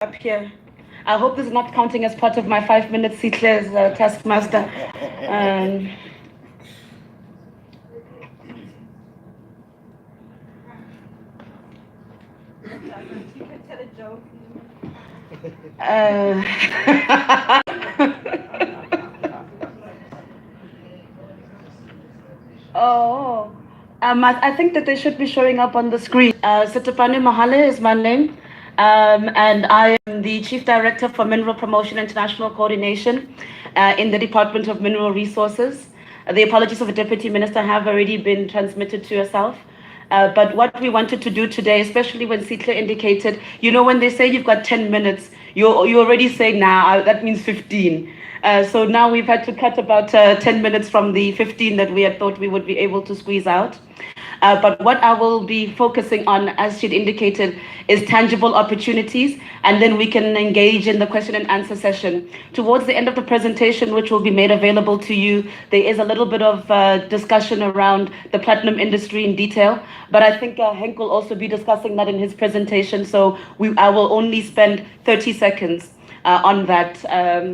up here. I hope this is not counting as part of my 5 minutes Sitle as taskmaster. You can tell a joke. Oh, I think that they should be showing up on the screen. Sitapane Mahale is my name, and I am the Chief Director for Mineral Promotion International Coordination in the Department of Mineral Resources. The apologies of the Deputy Minister have already been transmitted to yourself. But what we wanted to do today, especially when Sitle indicated, when they say you've got 10 minutes, you already say, nah, that means 15. So now we've had to cut about 10 minutes from the 15 that we had thought we would be able to squeeze out. But what I will be focusing on, as she'd indicated, is tangible opportunities, and then we can engage in the question and answer session. Towards the end of the presentation, which will be made available to you, there is a little bit of discussion around the platinum industry in detail, but I think Henk will also be discussing that in his presentation, so I will only spend 30 seconds on that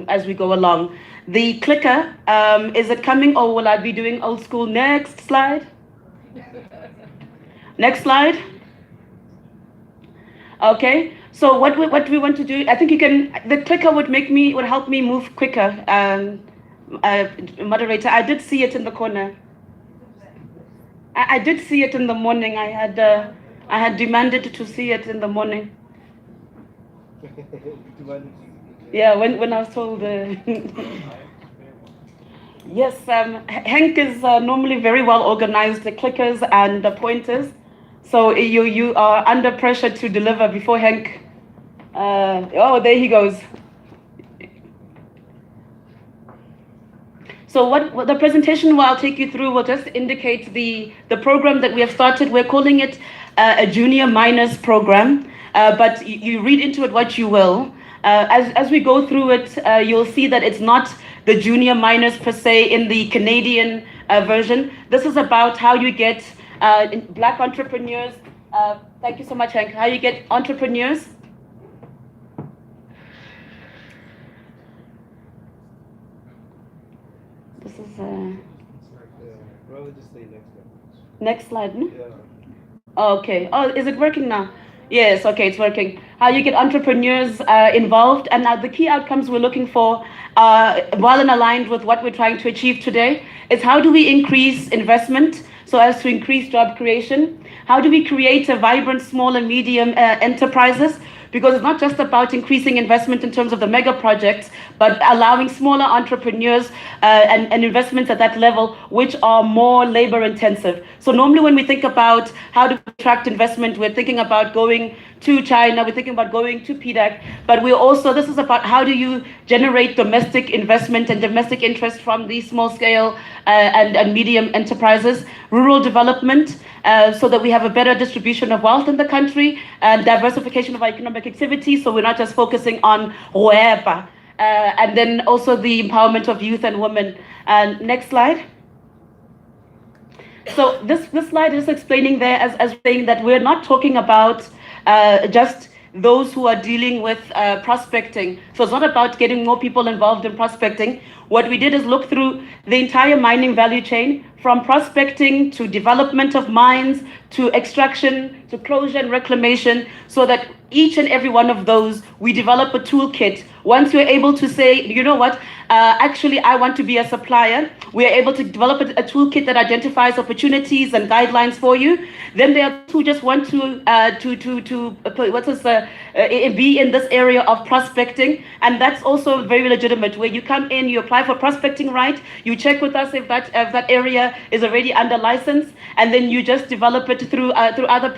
as we go along. The clicker, is it coming, or will I be doing old school? Next slide. Next slide. Okay, so what we want to do, I think the clicker would help me move quicker. Moderator, I did see it in the corner. I did see it in the morning. I had demanded to see it in the morning. Yeah, when I was told. Yes, Henk is normally very well organized, the clickers and the pointers. So you are under pressure to deliver before Henk. Oh, there he goes. So what the presentation I'll take you through will just indicate the program that we have started. We're calling it a junior minors program, but you read into it what you will. As we go through it, you'll see that it's not the junior minors per se in the Canadian version. This is about how you get Black entrepreneurs. Thank you so much, Hank. How you get entrepreneurs. This is probably just say next slide. No? Yeah. Okay. Oh, is it working now? Yes, okay, it's working. How you get entrepreneurs involved, and the key outcomes we're looking for, well and aligned with what we're trying to achieve today, is how do we increase investment so as to increase job creation? How do we create a vibrant small and medium enterprises? Because it's not just about increasing investment in terms of the mega projects, but allowing smaller entrepreneurs and investments at that level, which are more labor intensive. So normally when we think about how to attract investment, we're thinking about going to China, we're thinking about going to PDAC, but this is about how do you generate domestic investment and domestic interest from these small scale and medium enterprises, rural development, so that we have a better distribution of wealth in the country and diversification of our economic activity, so we're not just focusing on Huepa, and then also the empowerment of youth and women. Next slide. So this slide is explaining there as saying that we're not talking about just those who are dealing with prospecting. So it's not about getting more people involved in prospecting. What we did is look through the entire mining value chain, from prospecting to development of mines, to extraction, to closure and reclamation, so that each and every one of those, we develop a toolkit. Once we're able to say, you know what, actually I want to be a supplier, we're able to develop a toolkit that identifies opportunities and guidelines for you. Then there are those who just want to be in this area of prospecting, and that's also very legitimate, where you come in, you apply for prospecting right, you check with us if that area is already under license, and then you just develop it through other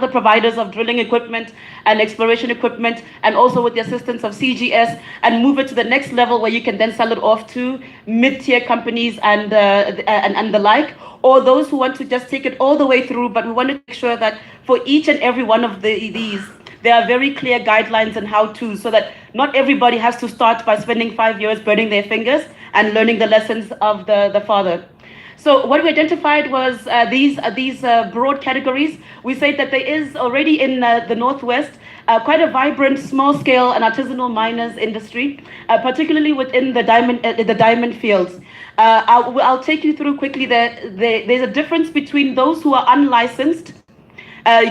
providers of drilling equipment and exploration equipment, and also with the assistance of CGS, and move it to the next level where you can then sell it off to mid-tier companies and the like, or those who want to just take it all the way through. But we want to make sure that for each and every one of these, there are very clear guidelines and how-to, so that not everybody has to start by spending 5 years burning their fingers and learning the lessons of the father. So what we identified was these broad categories. We said that there is already in the Northwest quite a vibrant small-scale and artisanal miners industry, particularly within the diamond fields. I'll take you through quickly that there's a difference between those who are unlicensed,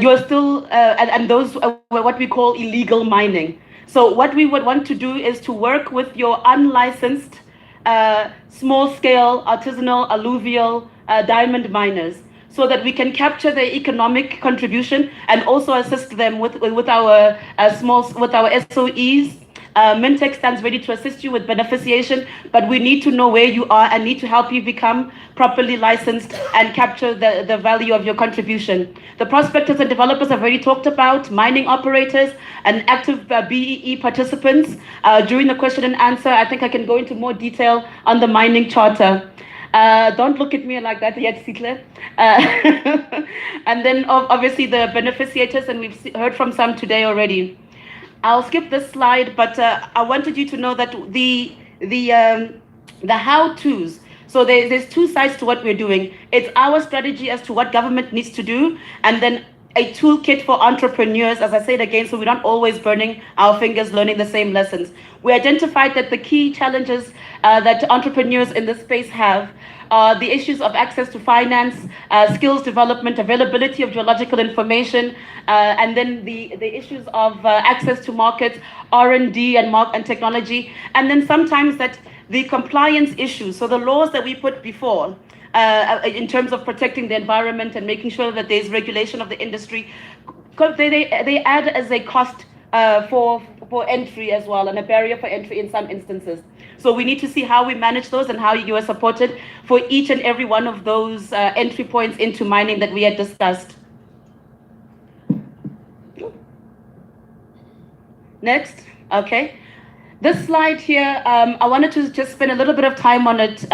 you're still, and those what we call illegal mining. So what we would want to do is to work with your unlicensed, small-scale, artisanal, alluvial diamond miners, so that we can capture their economic contribution and also assist them with our SOEs. Mintex stands ready to assist you with beneficiation, but we need to know where you are and need to help you become properly licensed and capture the value of your contribution. The prospectors and developers have already talked about, mining operators and active BEE participants. During the question and answer, I think I can go into more detail on the mining charter. Don't look at me like that yet, Sitle. And then obviously the beneficiators, and we've heard from some today already. I'll skip this slide, but I wanted you to know that the how-tos. So there's two sides to what we're doing. It's our strategy as to what government needs to do, and then a toolkit for entrepreneurs, as I said again, so we're not always burning our fingers learning the same lessons. We identified that the key challenges that entrepreneurs in this space have are the issues of access to finance, skills development, availability of geological information, and then the issues of access to markets, R&D and technology, and then sometimes that the compliance issues, so the laws that we put before, in terms of protecting the environment and making sure that there's regulation of the industry, they add as a cost for entry as well, and a barrier for entry in some instances. So we need to see how we manage those and how you are supported for each and every one of those entry points into mining that we had discussed. Next, okay. This slide here, I wanted to just spend a little bit of time on it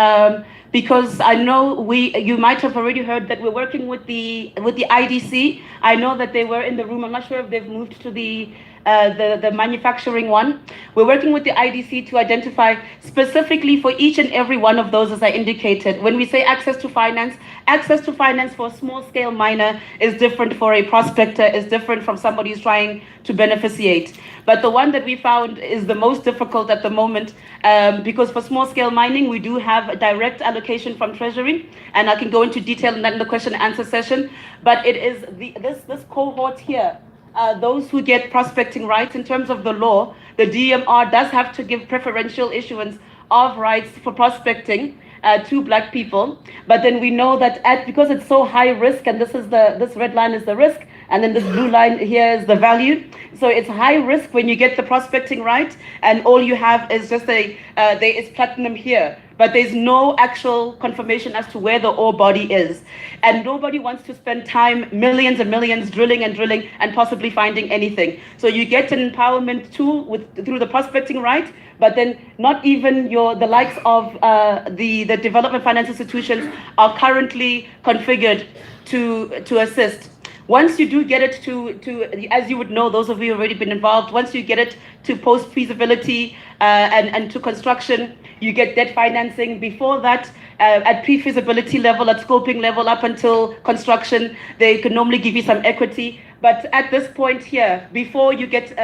because I know you might have already heard that we're working with the IDC. I know that they were in the room. I'm not sure if they've moved to the manufacturing one. We're working with the IDC to identify specifically for each and every one of those, as I indicated. When we say access to finance for a small-scale miner is different for a prospector, is different from somebody who's trying to beneficiate. But the one that we found is the most difficult at the moment, because for small-scale mining, we do have a direct allocation from Treasury, and I can go into detail in that in the question and answer session. But it is this cohort here, those who get prospecting rights in terms of the law. The DMR does have to give preferential issuance of rights for prospecting to Black people. But then we know that because it's so high risk, and this red line is the risk, and then this blue line here is the value. So it's high risk when you get the prospecting right, and all you have is just there is platinum here, but there's no actual confirmation as to where the ore body is. And nobody wants to spend time, millions and millions, drilling and possibly finding anything. So you get an empowerment tool through the prospecting right, but then not even the likes of the development finance institutions are currently configured to assist. Once you do get it to as you would know, those of you who have already been involved, once you get it to post-feasibility and to construction, you get debt financing. Before that, at pre-feasibility level, at scoping level, up until construction, they can normally give you some equity. But at this point here, before you get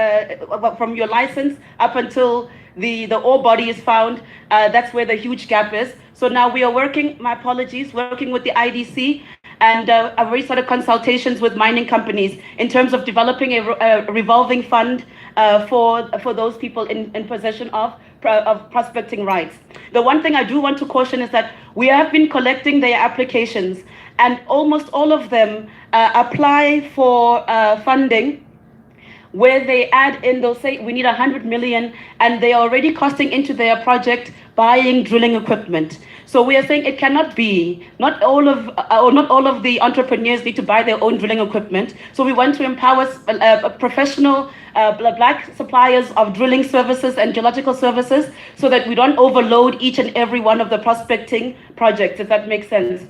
from your license up until the ore body is found, that's where the huge gap is. So now we are working with the IDC, and I've already started consultations with mining companies in terms of developing a revolving fund for those people in possession of prospecting rights. The one thing I do want to caution is that we have been collecting their applications, and almost all of them apply for funding, where they add in, they'll say we need 100 million, and they are already costing into their project buying drilling equipment. So we are saying it cannot be, not all of the entrepreneurs need to buy their own drilling equipment. So we want to empower professional Black suppliers of drilling services and geological services, so that we don't overload each and every one of the prospecting projects, if that makes sense.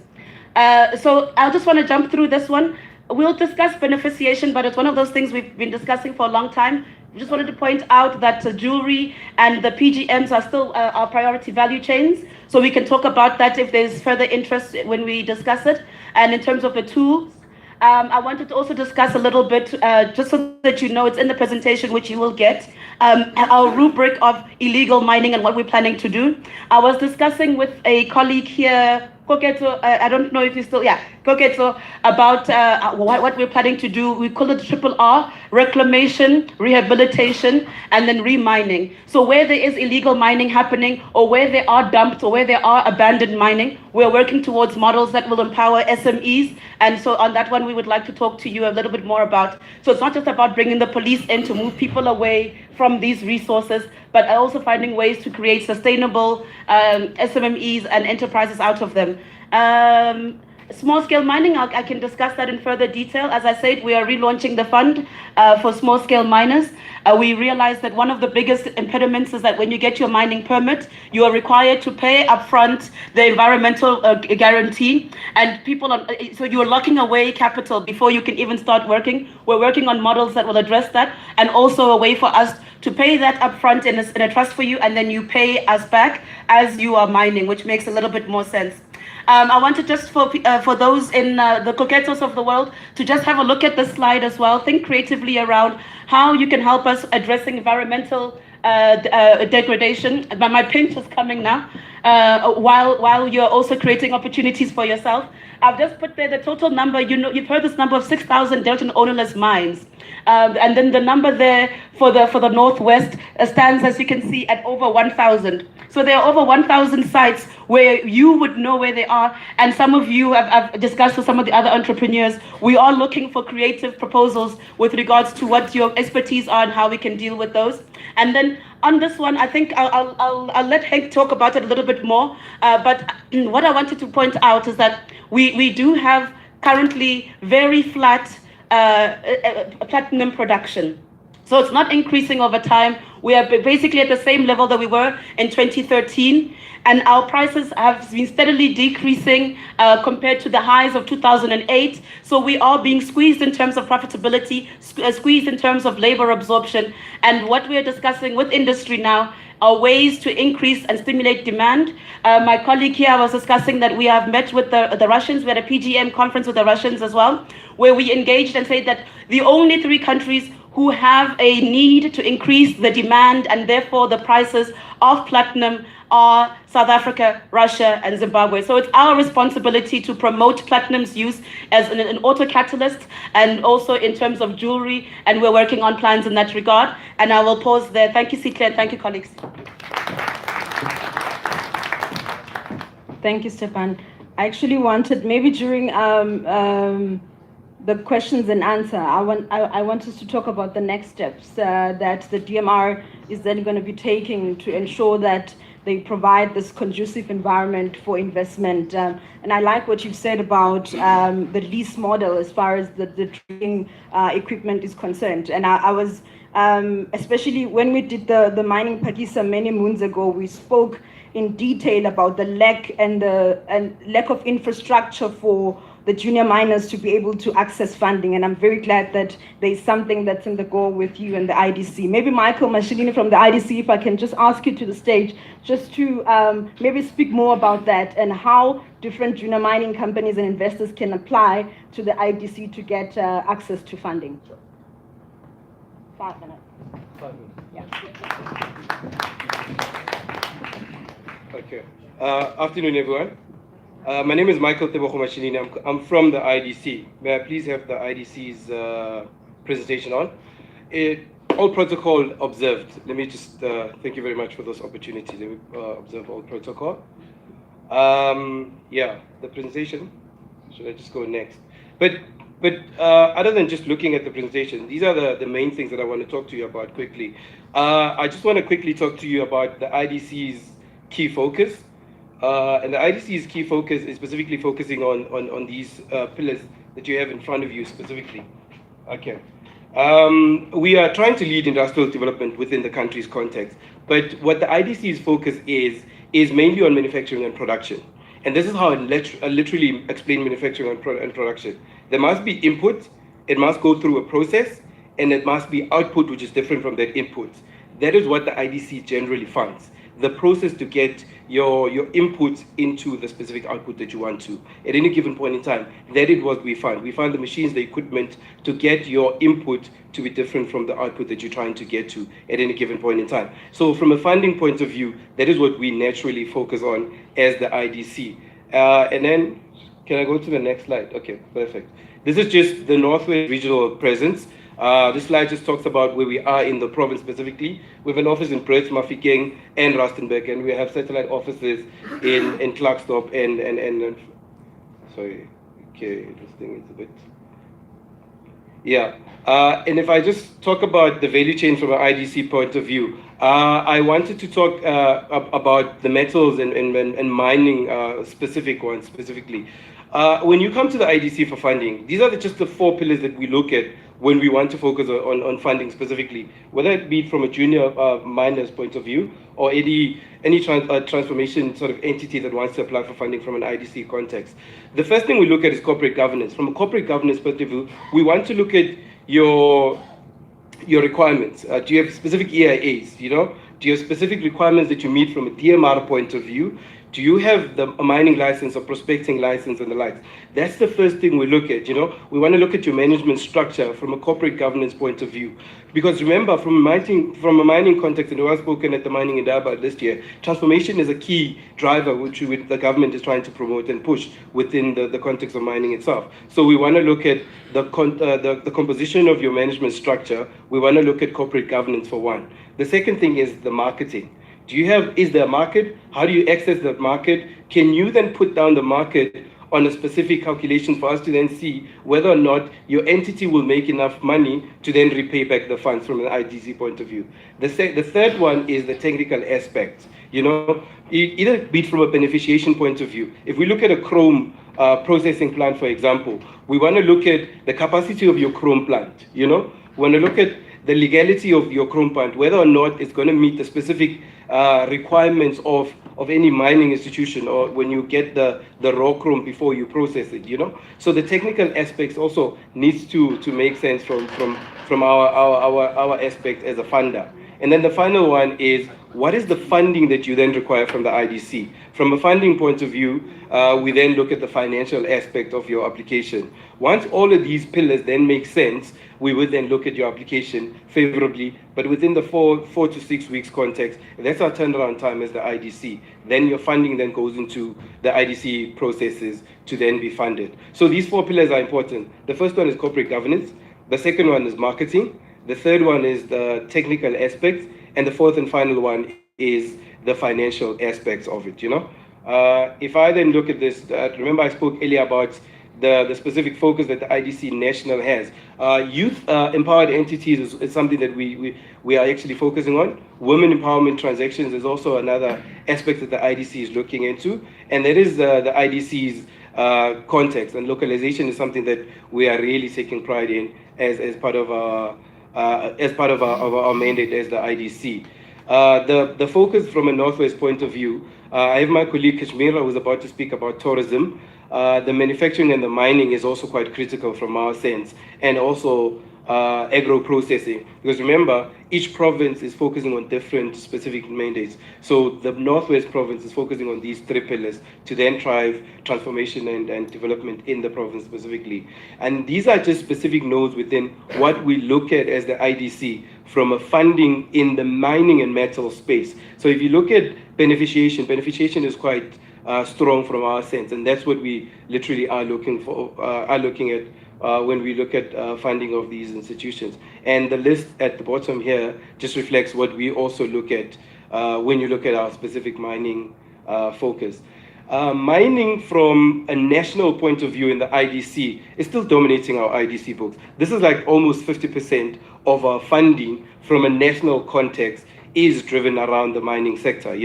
So I just want to jump through this one. We'll discuss beneficiation, but it's one of those things we've been discussing for a long time. We just wanted to point out that jewelry and the PGMs are still our priority value chains. So we can talk about that if there's further interest when we discuss it. And in terms of the tools, I wanted to also discuss a little bit, just so that you know, it's in the presentation which you will get, our rubric of illegal mining and what we're planning to do. I was discussing with a colleague here, Koketso, I don't know if you still, yeah, Koketso, about what we're planning to do. We call it triple R, reclamation, rehabilitation, and then remining. So where there is illegal mining happening, or where there are dumps, or where there are abandoned mining, we're working towards models that will empower SMEs. And so on that one, we would like to talk to you a little bit more about. So it's not just about bringing the police in to move people away from these resources, but also finding ways to create sustainable SMEs and enterprises out of them. Small-scale mining, I can discuss that in further detail. As I said, we are relaunching the fund for small-scale miners. We realize that one of the biggest impediments is that when you get your mining permit, you are required to pay upfront the environmental guarantee, and so you're locking away capital before you can even start working. We're working on models that will address that, and also a way for us to pay that upfront in a trust for you, and then you pay us back as you are mining, which makes a little bit more sense. I wanted just for those in the Koketsos of the world to just have a look at this slide as well. Think creatively around how you can help us addressing environmental degradation. My pinch is coming now. While you're also creating opportunities for yourself. I've just put there the total number. You've heard this number of 6,000 dealt in ownerless mines. And then the number there for the Northwest stands, as you can see, at over 1,000. So there are over 1,000 sites where you would know where they are. And some of you have discussed with some of the other entrepreneurs. We are looking for creative proposals with regards to what your expertise are and how we can deal with those. And then on this one, I think I'll let Henk talk about it a little bit more. But what I wanted to point out is that we do have currently very flat platinum production. So it's not increasing over time. We are basically at the same level that we were in 2013. And our prices have been steadily decreasing compared to the highs of 2008. So we are being squeezed in terms of profitability, squeezed in terms of labor absorption. And what we are discussing with industry now are ways to increase and stimulate demand. My colleague here was discussing that we have met with the Russians. We had a PGM conference with the Russians as well, where we engaged and said that the only 3 countries who have a need to increase the demand and therefore the prices of platinum are South Africa, Russia, and Zimbabwe. So it's our responsibility to promote platinum's use as an auto catalyst and also in terms of jewelry, and we're working on plans in that regard. And I will pause there. Thank you, Sitle, and thank you, colleagues. Thank you, Stefan. I actually wanted, maybe during the questions and answer, I want us to talk about the next steps that the DMR is then going to be taking to ensure that they provide this conducive environment for investment. And I like what you've said about the lease model as far as the trading equipment is concerned. And I was, especially when we did the mining Pakisa many moons ago, we spoke in detail about the lack of infrastructure for the junior miners to be able to access funding. And I'm very glad that there's something that's in the go with you and the IDC. Maybe Michael Mashinini from the IDC, if I can just ask you to the stage, just to maybe speak more about that and how different junior mining companies and investors can apply to the IDC to get access to funding. 5 minutes. 5 minutes. Yeah. Okay. Afternoon, everyone. My name is Michael Mashinini. I'm from the IDC. May I please have the IDC's presentation on? All protocol observed. Let me just thank you very much for those opportunities. Let me observe all protocol. Yeah, the presentation. Should I just go next? But other than just looking at the presentation, these are the main things that I want to talk to you about quickly. I just want to quickly talk to you about the IDC's key focus. And the IDC's key focus is specifically focusing on these pillars that you have in front of you specifically. Okay. We are trying to lead industrial development within the country's context, but what the IDC's focus is mainly on manufacturing and production. And this is how I literally explain manufacturing and production. There must be input, it must go through a process, and it must be output which is different from that input. That is what the IDC generally funds. the process to get your input into the specific output that you want to at any given point in time. That is what we found. We found the machines, the equipment to get your input to be different from the output that you're trying to get to at any given point in time. So from a funding point of view, that is what we naturally focus on as the IDC. And then, can I go to the next slide? Okay, perfect. This is just the Northwest regional presence. This slide just talks about where we are in the province specifically. We have an office in Brits, Mafikeng, and Rustenburg, and we have satellite offices in Klerksdorp and sorry, okay, this thing is a bit, yeah. And if I just talk about the value chain from an IDC point of view, I wanted to talk about the metals and mining specific ones specifically. When you come to the IDC for funding, these are just the 4 pillars that we look at when we want to focus on funding specifically, whether it be from a junior miner's point of view or any transformation sort of entity that wants to apply for funding from an IDC context. The first thing we look at is corporate governance. From a corporate governance point of view, we want to look at your requirements. Do you have specific EIAs? Do you have specific requirements that you meet from a DMR point of view? Do you have a mining license or prospecting license and the likes? That's the first thing we look at. We want to look at your management structure from a corporate governance point of view. Because remember, from a mining context, and we have spoken at the Mining Indaba this year, transformation is a key driver which the government is trying to promote and push within the context of mining itself. So we want to look at the composition of your management structure. We want to look at corporate governance for one. The second thing is the marketing. Is there a market? How do you access that market? Can you then put down the market on a specific calculation for us to then see whether or not your entity will make enough money to then repay back the funds from an IDC point of view? The third one is the technical aspect. Either be it from a beneficiation point of view. If we look at a chrome processing plant, for example, we want to look at the capacity of your chrome plant. We want to look at the legality of your chrome plant, whether or not it's going to meet the specific requirements of any mining institution, or when you get the raw chrome before you process it. So the technical aspects also needs to make sense from our aspect as a funder. And then the final one is, what is the funding that you then require from the IDC? From a funding point of view, we then look at the financial aspect of your application. Once all of these pillars then make sense, we would then look at your application favorably, but within the 4 to 6 weeks context, that's our turnaround time as the IDC. Then your funding then goes into the IDC processes to then be funded. So these 4 pillars are important. The first one is corporate governance. The second one is marketing. The third one is the technical aspects. And the fourth and final one is the financial aspects of it. If I then look at this, remember I spoke earlier about the specific focus that the IDC National has. Youth empowered entities is something that we are actually focusing on. Women empowerment transactions is also another aspect that the IDC is looking into, and that is the IDC's context, and localization is something that we are really taking pride in as part of our mandate as the IDC. The focus from a Northwest point of view, I have my colleague Kashmira who's about to speak about tourism. The manufacturing and the mining is also quite critical from our sense, and also agro-processing. Because remember, each province is focusing on different specific mandates. So the Northwest province is focusing on these 3 pillars to then drive transformation and development in the province specifically. And these are just specific nodes within what we look at as the IDC from a funding in the mining and metal space. So if you look at beneficiation is quite strong from our sense, and that's what we literally are looking at when we look at funding of these institutions. And the list at the bottom here just reflects what we also look at when you look at our specific mining focus. Mining from a national point of view in the IDC is still dominating our IDC books. This is like almost 50% of our funding from a national context is driven around the mining sector.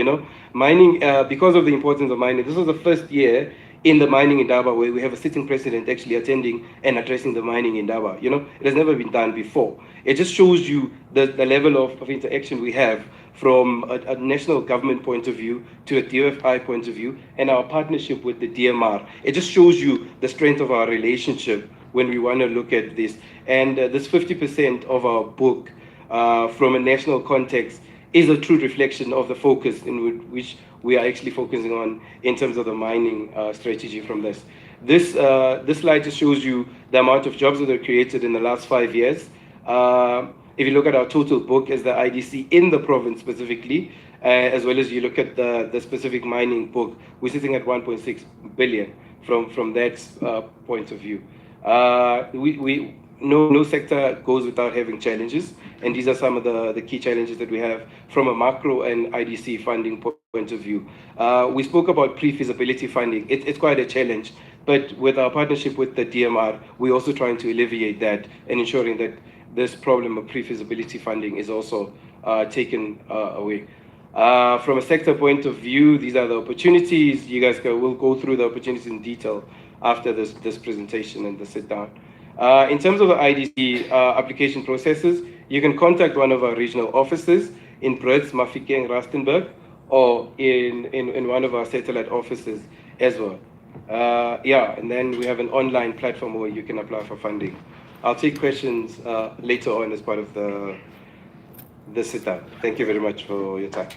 Mining, because of the importance of mining, this was the first year in the Mining Indaba where we have a sitting president actually attending and addressing the Mining Indaba. It has never been done before. It just shows you the level of interaction we have from a national government point of view to a DFI point of view, and our partnership with the DMR. It just shows you the strength of our relationship when we want to look at this. And this 50% of our book from a national context is a true reflection of the focus in which we are actually focusing on in terms of the mining strategy from this. This slide just shows you the amount of jobs that were created in the last 5 years. If you look at our total book as the IDC in the province specifically, as well as you look at the specific mining book, we're sitting at 1.6 billion from that point of view. No sector goes without having challenges, and these are some of the key challenges that we have from a macro and IDC funding point of view. We spoke about pre-feasibility funding. It's quite a challenge, but with our partnership with the DMR, we're also trying to alleviate that and ensuring that this problem of pre-feasibility funding is also taken away. From a sector point of view, these are the opportunities. You guys will go through the opportunities in detail after this presentation and the sit down. In terms of the IDC application processes, you can contact one of our regional offices in Brits, Mafikeng, Rustenburg, or in one of our satellite offices as well. And then we have an online platform where you can apply for funding. I'll take questions later on as part of the sit down. Thank you very much for your time.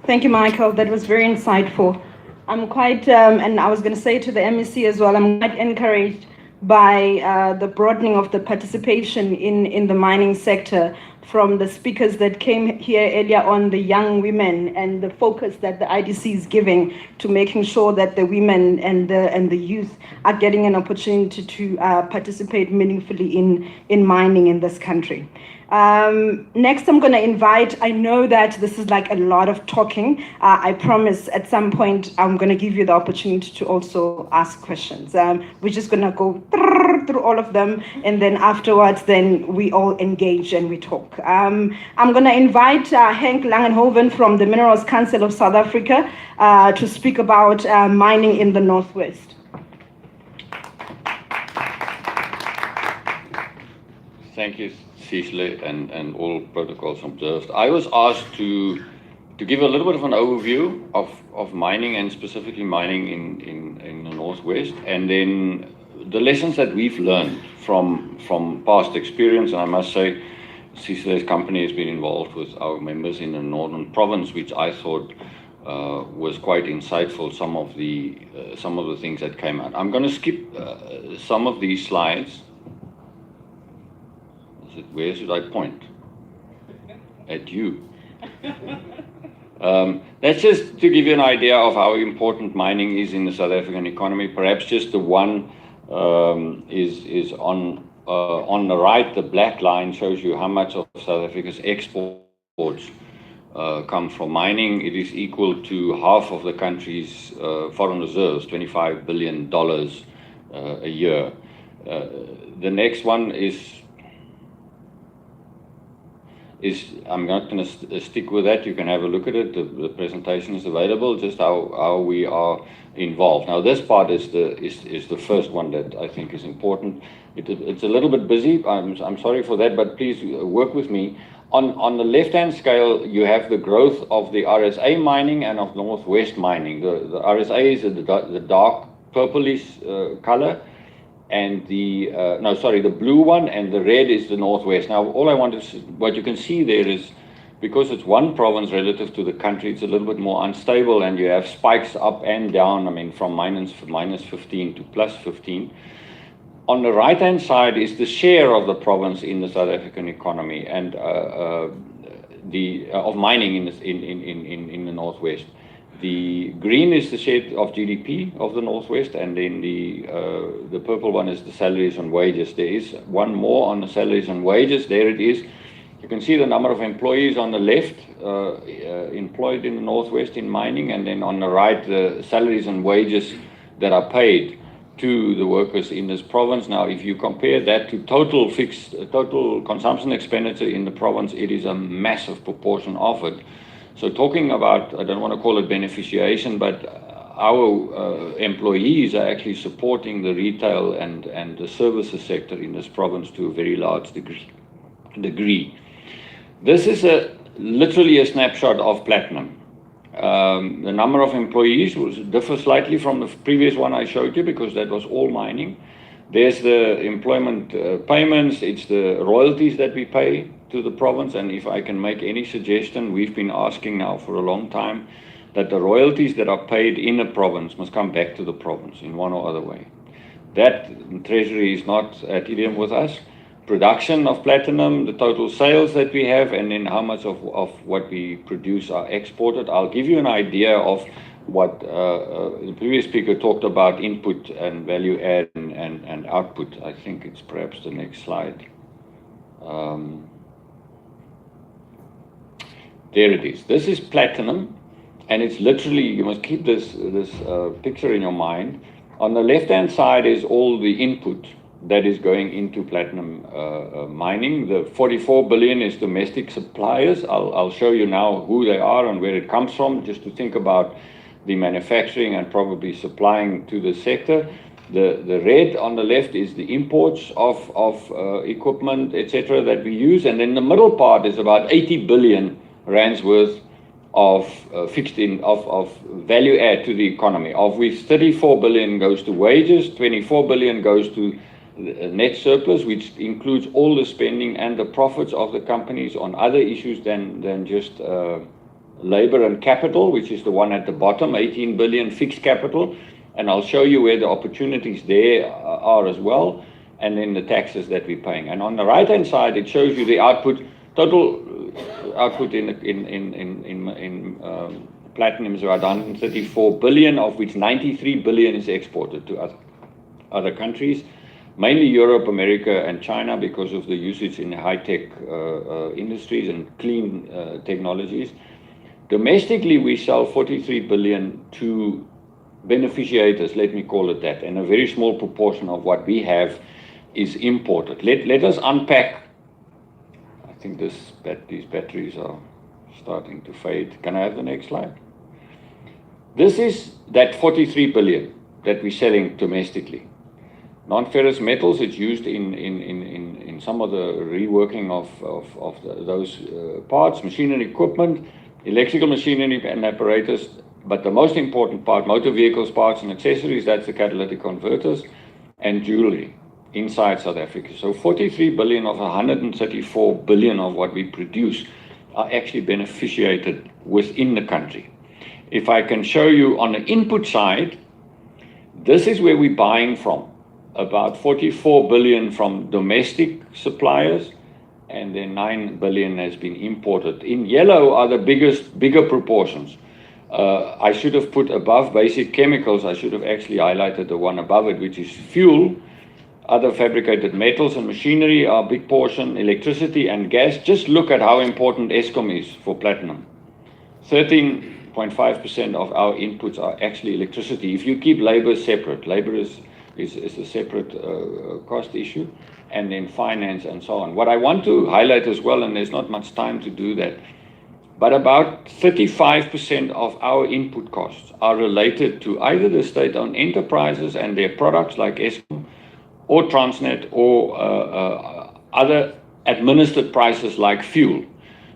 Thank you, Michael. That was very insightful. I'm quite, and I was going to say to the MEC as well, I'm quite encouraged by the broadening of the participation in the mining sector from the speakers that came here earlier on, the young women, and the focus that the IDC is giving to making sure that the women and the youth are getting an opportunity to participate meaningfully in mining in this country. Next, I'm going to invite, I know that this is like a lot of talking. I promise at some point I'm going to give you the opportunity to also ask questions. We're just going to go through all of them, and then afterwards, then we all engage and we talk. I'm going to invite Henk Langenhoven from the Minerals Council of South Africa to speak about mining in the Northwest. Thank you, Cecily, and all protocols observed. I was asked to give a little bit of an overview of mining, and specifically mining in the Northwest, and then the lessons that we've learned from past experience. And I must say, Cecily's company has been involved with our members in the Northern Province, which I thought was quite insightful, some of the things that came out. I'm going to skip some of these slides. Where should I point? At you. That's just to give you an idea of how important mining is in the South African economy. Perhaps just the one is on the right. The black line shows you how much of South Africa's exports come from mining. It is equal to half of the country's foreign reserves, $25 billion a year. The next one is I'm not going to stick with that. You can have a look at it. The presentation is available, just how we are involved. Now, this part is the first one that I think is important. It's a little bit busy. I'm sorry for that, but please work with me. On the left-hand scale, you have the growth of the RSA mining and of Northwest mining. The RSA is the dark purplish color, and the blue one, and the red is the Northwest. Now, what you can see there is, because it's one province relative to the country, it's a little bit more unstable, and you have spikes up and down, I mean, from minus 15 to plus 15. On the right-hand side is the share of the province in the South African economy, and of mining in the Northwest. The green is the share of GDP of the Northwest, and then the purple one is the salaries and wages. There is one more on the salaries and wages. There it is. You can see the number of employees on the left, employed in the Northwest in mining, and then on the right, the salaries and wages that are paid to the workers in this province. Now, if you compare that to total consumption expenditure in the province, it is a massive proportion of it. So talking about, I don't want to call it beneficiation, but our employees are actually supporting the retail and the services sector in this province to a very large degree. This is literally a snapshot of platinum. The number of employees differs slightly from the previous one I showed you, because that was all mining. There's the employment payments, it's the royalties that we pay to the province, and if I can make any suggestion, we've been asking now for a long time that the royalties that are paid in a province must come back to the province in one or other way. That treasury is not at idiom with us. Production of platinum, the total sales that we have, and then how much of what we produce are exported. I'll give you an idea of what the previous speaker talked about, input and value add and output. I think it's perhaps the next slide. There it is. This is platinum, and it's literally, you must keep this picture in your mind. On the left-hand side is all the input that is going into platinum mining. The 44 billion is domestic suppliers. I'll show you now who they are and where it comes from, just to think about the manufacturing and probably supplying to the sector. The red on the left is the imports of equipment, etc., that we use, and then the middle part is about 80 billion rands worth of value add to the economy, of which 34 billion goes to wages, 24 billion goes to net surplus, which includes all the spending and the profits of the companies on other issues than just labor and capital, which is the one at the bottom, 18 billion fixed capital, and I'll show you where the opportunities there are as well, and then the taxes that we're paying. And on the right-hand side, it shows you the output, total output in platinum is about 134 billion, of which 93 billion is exported to other countries, mainly Europe, America, and China, because of the usage in high-tech industries and clean technologies. Domestically, we sell 43 billion to beneficiators, let me call it that, and a very small proportion of what we have is imported. Let us unpack. I think these batteries are starting to fade. Can I have the next slide? This is that 43 billion that we're selling domestically. Non-ferrous metals, it's used in some of the reworking of those parts, machinery equipment, electrical machinery and apparatus, but the most important part, motor vehicles, parts and accessories, that's the catalytic converters, and jewelry inside South Africa. So 43 billion of 134 billion of what we produce are actually beneficiated within the country. If I can show you on the input side, this is where we're buying from. About 44 billion from domestic suppliers, and then 9 billion has been imported. In yellow are the bigger proportions. I should have put above basic chemicals, I should have actually highlighted the one above it, which is fuel. Other fabricated metals and machinery are a big portion, electricity and gas. Just look at how important Eskom is for platinum. 13.5% of our inputs are actually electricity. If you keep labor separate, labor is a separate cost issue, and then finance and so on. What I want to highlight as well, and there's not much time to do that, but about 35% of our input costs are related to either the state-owned enterprises and their products like Eskom, or Transnet, or other administered prices like fuel.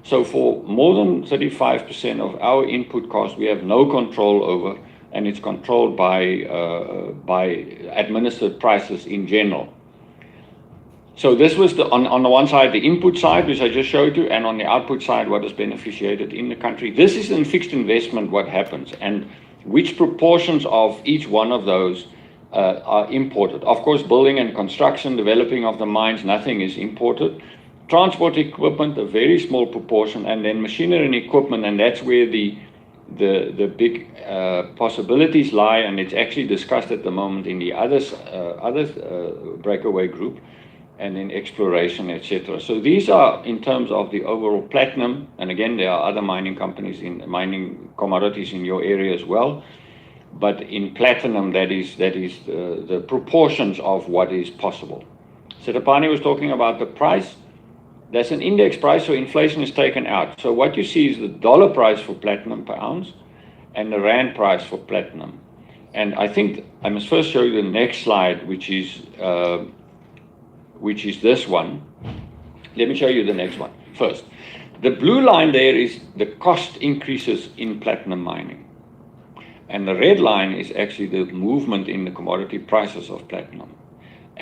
So for more than 35% of our input costs, we have no control over, and it's controlled by administered prices in general. So this was on the one side, the input side, which I just showed you, and on the output side, what is beneficiated in the country. This is in fixed investment what happens, and which proportions of each one of those are imported. Of course, building and construction, developing of the mines, nothing is imported. Transport equipment, a very small proportion, and then machinery and equipment, and that's where the big possibilities lie, and it's actually discussed at the moment in the other breakaway group, and in exploration, etc. So these are in terms of the overall platinum, and again, there are other mining companies in mining commodities in your area as well. But in platinum, that is the proportions of what is possible. Setapani was talking about the price. That's an index price, so inflation is taken out. So what you see is the dollar price for platinum per ounce and the rand price for platinum. And I think I must first show you the next slide, which is this one. Let me show you the next one first. The blue line there is the cost increases in platinum mining. And the red line is actually the movement in the commodity prices of platinum.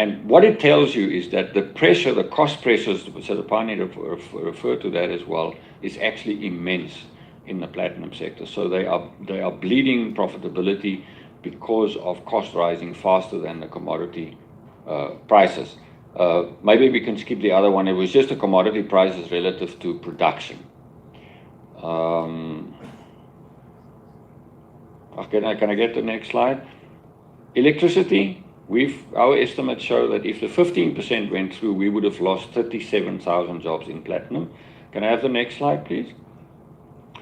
And what it tells you is that the pressure, the cost pressures, so the Pani referred to that as well, is actually immense in the platinum sector. So they are bleeding profitability because of cost rising faster than the commodity prices. Maybe we can skip the other one. It was just the commodity prices relative to production. Can I get the next slide? Electricity. Our estimates show that if the 15% went through, we would have lost 37,000 jobs in platinum. Can I have the next slide, please?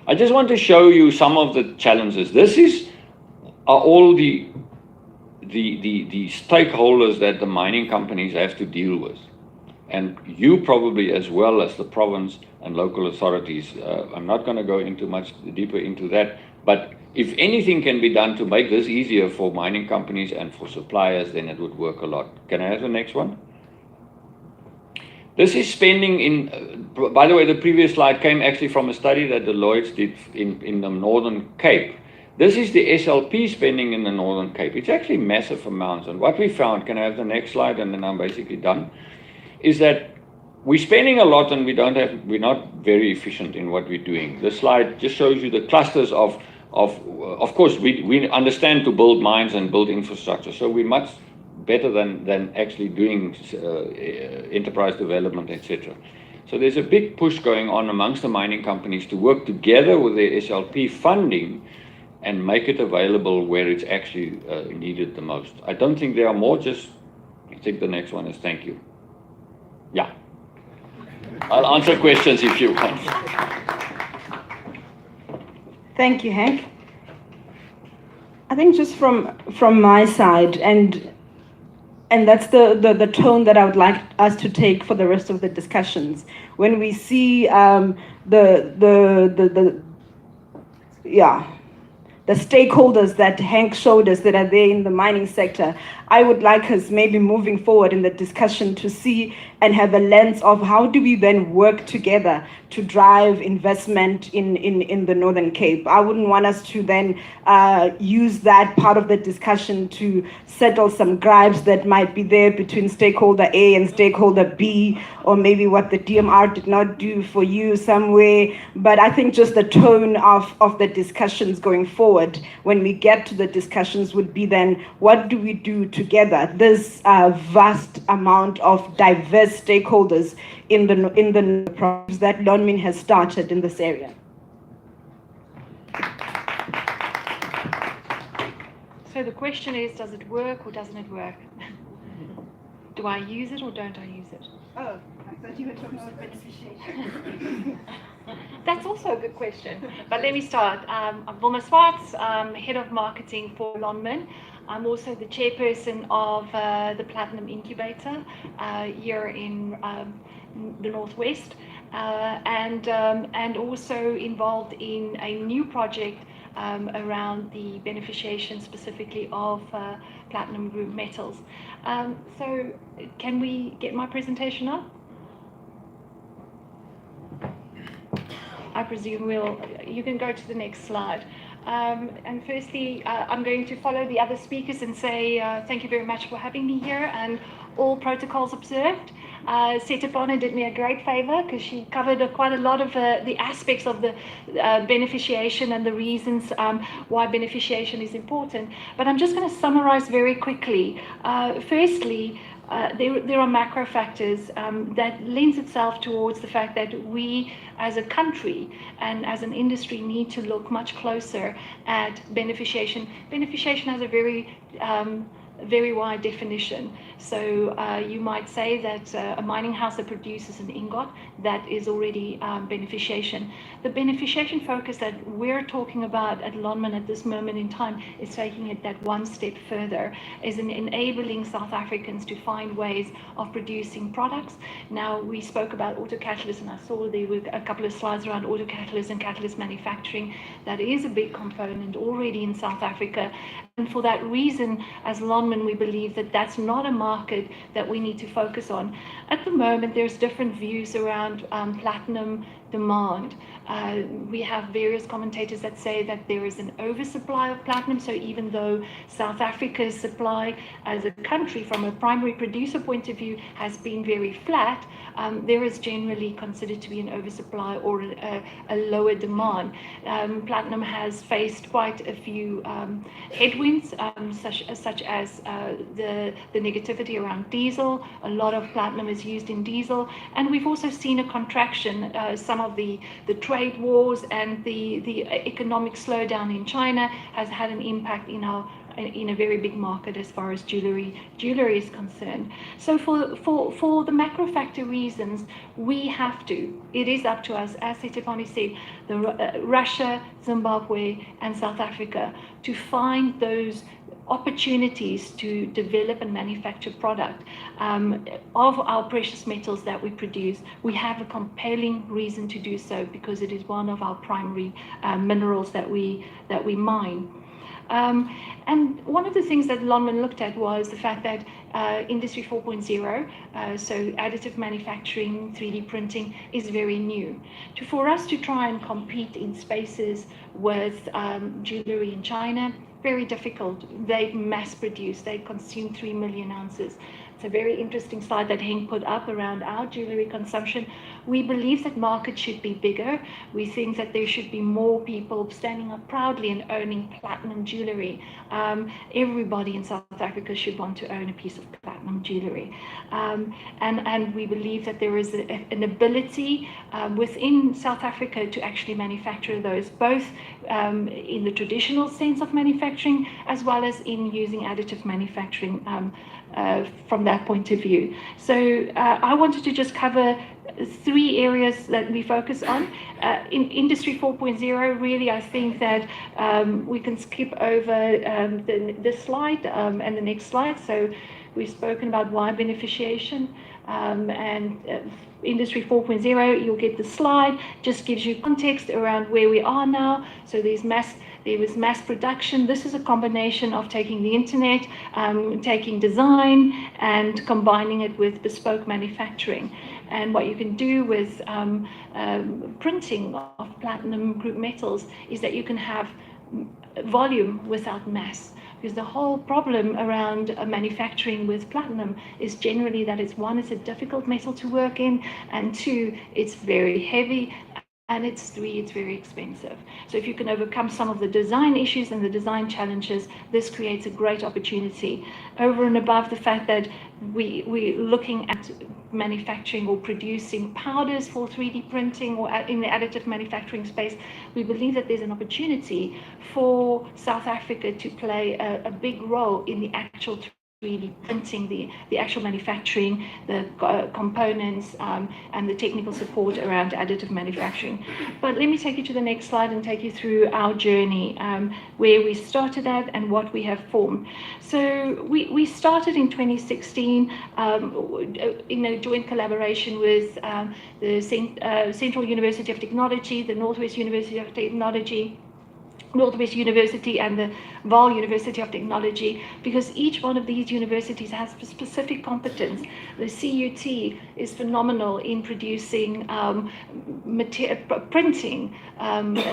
I just want to show you some of the challenges. Are all the stakeholders that the mining companies have to deal with. And you probably, as well as the province and local authorities. I'm not going to go into much deeper into that, but if anything can be done to make this easier for mining companies and for suppliers, then it would work a lot. Can I have the next one? This is spending in, by the way, the previous slide came actually from a study that Deloitte did in the Northern Cape. This is the SLP spending in the Northern Cape. It's actually massive amounts. And what we found, can I have the next slide, and then I'm basically done, is that we're spending a lot and we're not very efficient in what we're doing. This slide just shows you the clusters of course, we understand to build mines and build infrastructure. So we're much better than actually doing enterprise development, etc. So there's a big push going on amongst the mining companies to work together with their SLP funding and make it available where it's actually needed the most. I don't think there are more, I think the next one is thank you. Yeah. I'll answer questions if you want. Thank you, Hank. I think just from my side, and that's the tone that I would like us to take for the rest of the discussions. When we see the stakeholders that Hank showed us that are there in the mining sector, I would like us maybe moving forward in the discussion to see and have a lens of how do we then work together to drive investment in the Northern Cape. I wouldn't want us to then use that part of the discussion to settle some gripes that might be there between stakeholder A and stakeholder B, or maybe what the DMR did not do for you somewhere. But I think just the tone of the discussions going forward, when we get to the discussions, would be then, what do we do together? This vast amount of diverse stakeholders in the projects that Lonmin has started in this area. So the question is, does it work or doesn't it work? Do I use it or don't I use it? Oh, I thought you were talking about beneficiation. That's also a good question. But let me start. I'm Wilma Swartz, Head of Marketing for Lonmin. I'm also the chairperson of the Platinum Incubator here in the Northwest, and also involved in a new project around the beneficiation specifically of platinum group metals. So can we get my presentation up? I presume you can go to the next slide. And firstly, I'm going to follow the other speakers and say thank you very much for having me here, and all protocols observed. Setipana did me a great favor because she covered quite a lot of the aspects of the beneficiation and the reasons why beneficiation is important. But I'm just going to summarize very quickly. Firstly, there are macro factors that lends itself towards the fact that we as a country and as an industry need to look much closer at beneficiation. Beneficiation has a very wide definition. So you might say that a mining house that produces an ingot, that is already beneficiation. The beneficiation focus that we're talking about at Lonmin at this moment in time is taking it that one step further, is in enabling South Africans to find ways of producing products. Now, we spoke about autocatalysts, and I saw there were a couple of slides around autocatalysts and catalyst manufacturing. That is a big component already in South Africa. for that reason, as Lonmin, we believe that that's not a market that we need to focus on. At the moment, there's different views around platinum demand. We have various commentators that say that there is an oversupply of platinum. So even though South Africa's supply as a country from a primary producer point of view has been very flat, there is generally considered to be an oversupply or a lower demand. Platinum has faced quite a few headwinds, such as the negativity around diesel. A lot of platinum is used in diesel, and we've also seen a contraction. Some of the trade wars and the economic slowdown in China has had an impact in a very big market as far as jewelry is concerned. So for the macro factor reasons, it is up to us, as Setepani said, Russia, Zimbabwe, and South Africa, to find those opportunities to develop and manufacture product of our precious metals that we produce. We have a compelling reason to do so because it is one of our primary minerals that we mine. And one of the things that Lonmin looked at was the fact that Industry 4.0, so additive manufacturing, 3D printing, is very new. For us to try and compete in spaces with jewelry in China, very difficult. They mass produce, they consume 3 million ounces. It's a very interesting slide that Henk put up around our jewelry consumption. We believe that markets should be bigger. We think that there should be more people standing up proudly and owning platinum jewelry. Everybody in South Africa should want to own a piece of platinum jewelry. And we believe that there is an ability within South Africa to actually manufacture those, both in the traditional sense of manufacturing, as well as in using additive manufacturing from that point of view. So I wanted to just cover 3 areas that we focus on. In Industry 4.0, really, I think that we can skip over this slide and the next slide. So we've spoken about wire beneficiation and Industry 4.0, you'll get the slide, just gives you context around where we are now. So there was mass production. This is a combination of taking the internet, taking design, and combining it with bespoke manufacturing. And what you can do with printing of platinum group metals is that you can have volume without mass. Because the whole problem around manufacturing with platinum is generally that it's a difficult metal to work in, and 2, it's very heavy, and it's 3, it's very expensive. So if you can overcome some of the design issues and the design challenges, this creates a great opportunity. Over and above the fact that we're looking at manufacturing or producing powders for 3D printing or in the additive manufacturing space, we believe that there's an opportunity for South Africa to play a big role in the actual 3D printing, the actual manufacturing, the components, and the technical support around additive manufacturing. But let me take you to the next slide and take you through our journey, where we started at and what we have formed. So we started in 2016 in a joint collaboration with the Central University of Technology, the Northwest University of Technology, Northwest University, and the Vaal University of Technology, because each one of these universities has specific competence. The CUT is phenomenal in producing printing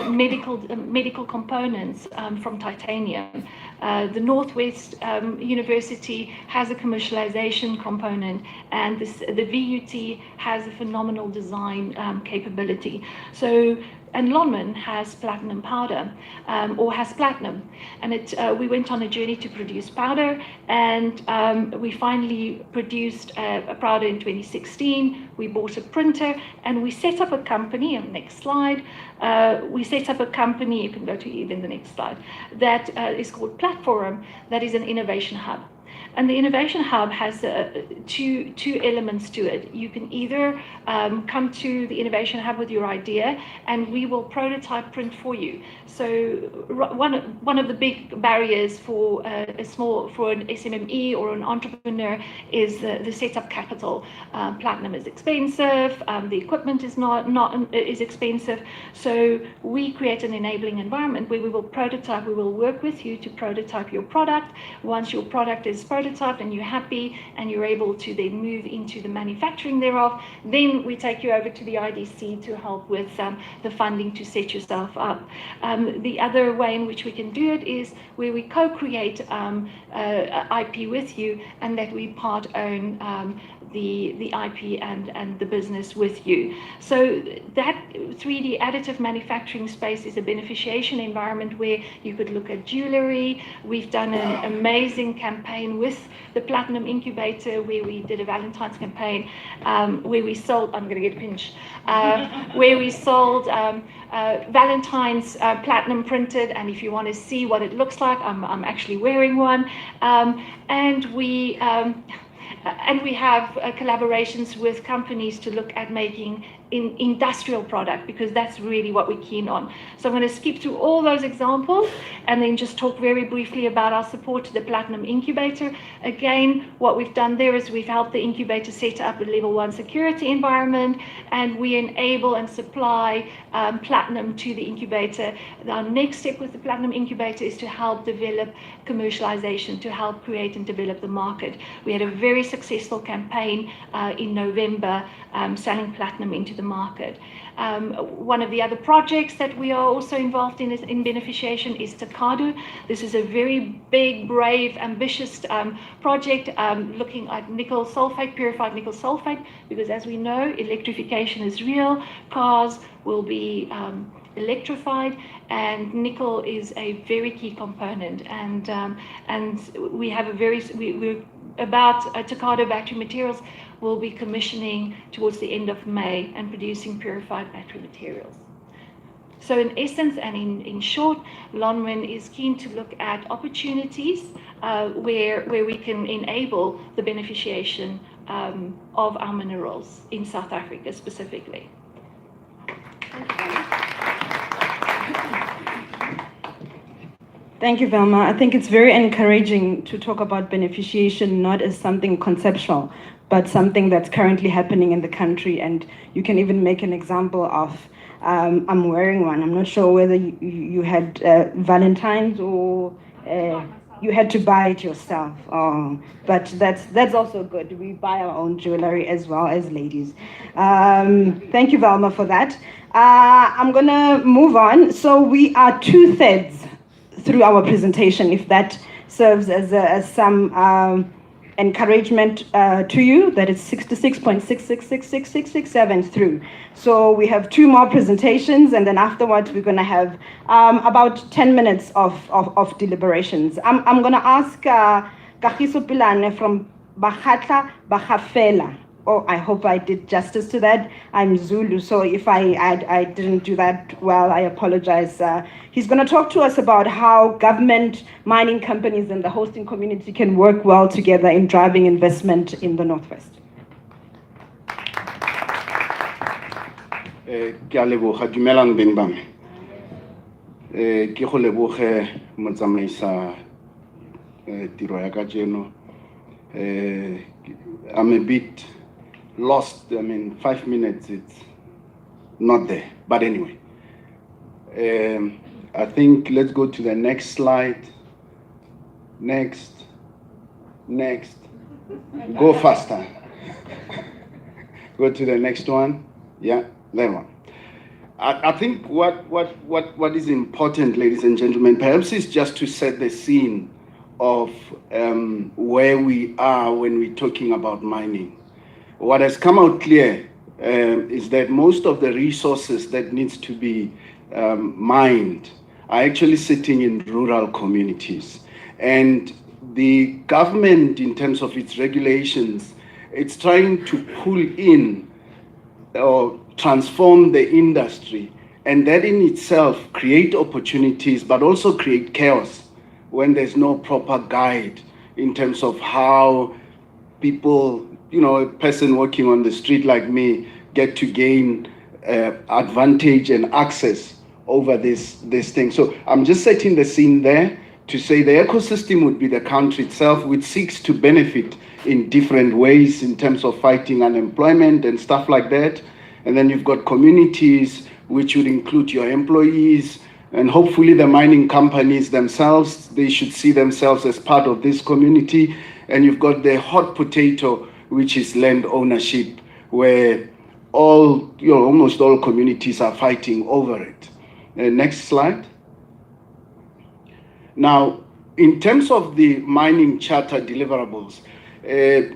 medical components from titanium. The Northwest University has a commercialization component, and the VUT has a phenomenal design capability. And Lonmin has platinum powder, or has platinum. And we went on a journey to produce powder, and we finally produced a powder in 2016. We bought a printer, and we set up a company, on the next slide, we set up a company, you can go to even the next slide, that is called Platform, that is an innovation hub. And the Innovation Hub has two elements to it. You can either come to the Innovation Hub with your idea, and we will prototype print for you. So one of the big barriers for an SMME or an entrepreneur is the setup capital. Platinum is expensive. The equipment is is expensive. So we create an enabling environment where we will prototype. We will work with you to prototype your product. Once your product is prototyped and you're happy and you're able to then move into the manufacturing thereof, then we take you over to the IDC to help with the funding to set yourself up. The other way in which we can do it is where we co-create IP with you, and that we part own the IP and the business with you. So that 3D additive manufacturing space is a beneficiation environment where you could look at jewelry. We've done an amazing campaign with the Platinum Incubator where we did a Valentine's campaign where we sold, I'm going to get pinched, where we sold Valentine's platinum printed, and if you want to see what it looks like, I'm actually wearing one, and we have collaborations with companies to look at making industrial product, because that's really what we're keen on. So I'm going to skip through all those examples and then just talk very briefly about our support to the Platinum Incubator. Again, what we've done there is we've helped the incubator set up a level 1 security environment, and we enable and supply platinum to the incubator. Our next step with the Platinum Incubator is to help develop commercialization, to help create and develop the market. We had a very successful campaign in November selling platinum into the market. One of the other projects that we are also involved in beneficiation is Takadu. This is a very big, brave, ambitious project looking at nickel sulfate, purified nickel sulfate, because as we know, electrification is real. Cars will be electrified, and nickel is a very key component. And we have we're about Takado Battery Materials will be commissioning towards the end of May and producing purified battery materials. So in essence and in short, Lonmin is keen to look at opportunities where we can enable the beneficiation of our minerals in South Africa specifically. Thank you, Velma. I think it's very encouraging to talk about beneficiation not as something conceptual, but something that's currently happening in the country. And you can even make an example of, I'm wearing one. I'm not sure whether you had Valentine's or you had to buy it yourself. But that's also good. We buy our own jewelry as well as ladies. Thank you, Velma, for that. I'm going to move on. So we are 2/3 through our presentation, if that serves as some encouragement to you, that it's 66.666667 through. So we have 2 more presentations, and then afterwards we're going to have about 10 minutes of deliberations. I'm going to ask Kagiso Pilane from bokhutlo. Oh, I hope I did justice to that. I'm Zulu, so if I didn't do that well, I apologize. He's going to talk to us about how government, mining companies, and the hosting community can work well together in driving investment in the Northwest. Ke a leboga, dumelang beng ba me. Ke go leboge motsamaisa tiro ya kajeno. I'm a bit lost. I mean, 5 minutes, it's not there. But anyway, I think let's go to the next slide. Next. Go faster. Go to the next one. Yeah, that one. I think what is important, ladies and gentlemen, perhaps is just to set the scene of where we are when we're talking about mining. What has come out clear is that most of the resources that needs to be mined are actually sitting in rural communities. And the government, in terms of its regulations, it's trying to pull in or transform the industry, and that in itself create opportunities, but also create chaos when there's no proper guide in terms of how people, a person working on the street like me, get to gain advantage and access over this thing. So I'm just setting the scene there to say the ecosystem would be the country itself, which seeks to benefit in different ways in terms of fighting unemployment and stuff like that. And then you've got communities, which would include your employees, and hopefully the mining companies themselves. They should see themselves as part of this community. And you've got the hot potato, which is land ownership, where almost all communities are fighting over it. Next slide. Now, in terms of the mining charter deliverables,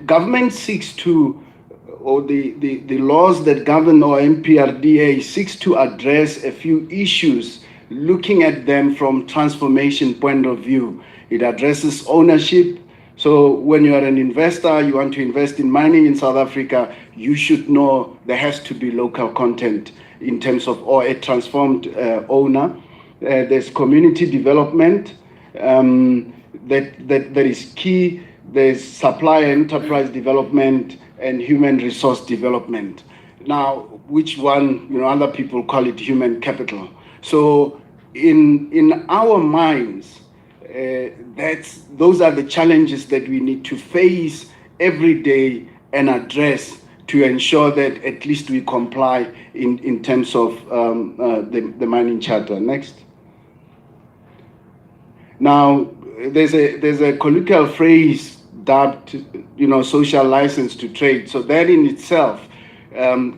government seeks to, or the laws that govern our MPRDA seeks to address a few issues, looking at them from transformation point of view. It addresses ownership. So when you are an investor, you want to invest in mining in South Africa, you should know there has to be local content in terms of, or a transformed owner. There's community development that is key. There's supply and enterprise development and human resource development. Now, which one, other people call it human capital. So in our minds, those are the challenges that we need to face every day and address to ensure that at least we comply in terms of the mining charter. Next. Now, there's a colloquial phrase dubbed, social license to trade. So that in itself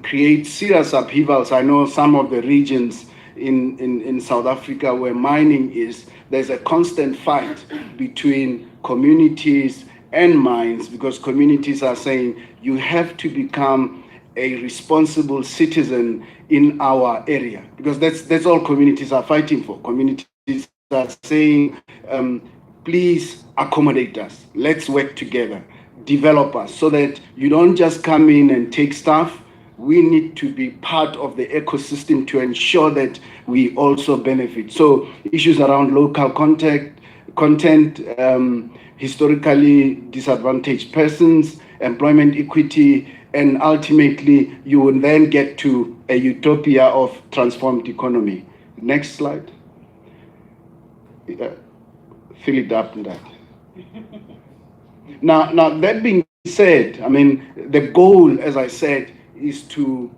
creates serious upheavals. I know some of the regions in South Africa where mining is, there's a constant fight between communities and mines, because communities are saying you have to become a responsible citizen in our area, because that's all communities are fighting for. Communities are saying, please accommodate us, let's work together, develop us, so that you don't just come in and take stuff. We need to be part of the ecosystem to ensure that we also benefit. So issues around local content, historically disadvantaged persons, employment equity, and ultimately you will then get to a utopia of transformed economy. Next slide. Fill it up in that. Now that being said, the goal, as I said, is to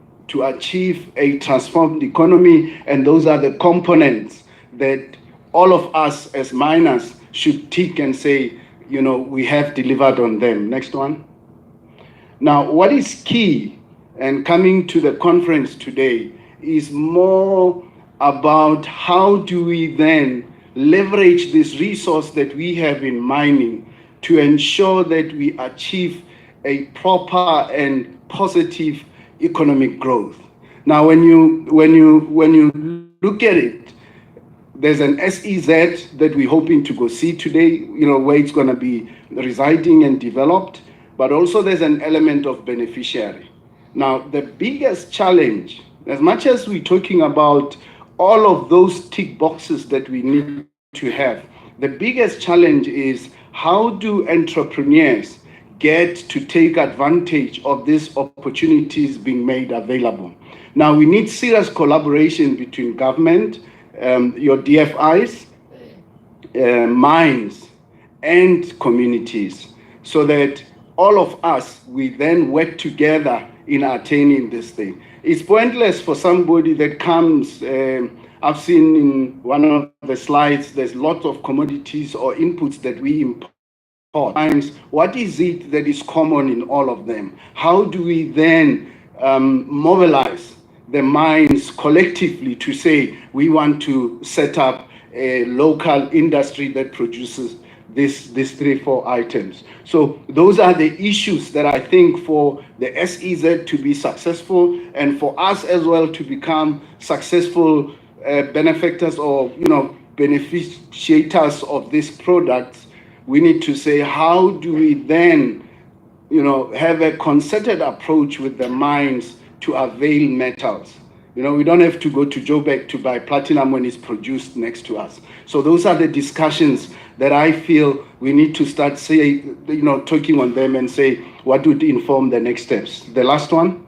achieve a transformed economy, and those are the components that all of us as miners should tick and say, we have delivered on them. Next one. Now, what is key, and coming to the conference today, is more about how do we then leverage this resource that we have in mining to ensure that we achieve a proper and positive economic growth. Now, when you look at it, there's an SEZ that we're hoping to go see today, where it's going to be residing and developed, but also there's an element of beneficiary. Now, the biggest challenge, as much as we're talking about all of those tick boxes that we need to have, the biggest challenge is how do entrepreneurs get to take advantage of these opportunities being made available. Now, we need serious collaboration between government, your DFIs, mines, and communities, so that all of us, we then work together in attaining this thing. It's pointless for somebody that comes, I've seen in one of the slides, there's lots of commodities or inputs that we import. What is it that is common in all of them? How do we then mobilize the mines collectively to say we want to set up a local industry that produces these 3-4 items? So those are the issues that I think for the SEZ to be successful, and for us as well to become successful benefactors or beneficiators of these products, we need to say, how do we then have a concerted approach with the mines to avail metals? You know, we don't have to go to Joburg to buy platinum when it's produced next to us. So those are the discussions that I feel we need to start talking on them and say what would inform the next steps. The last one,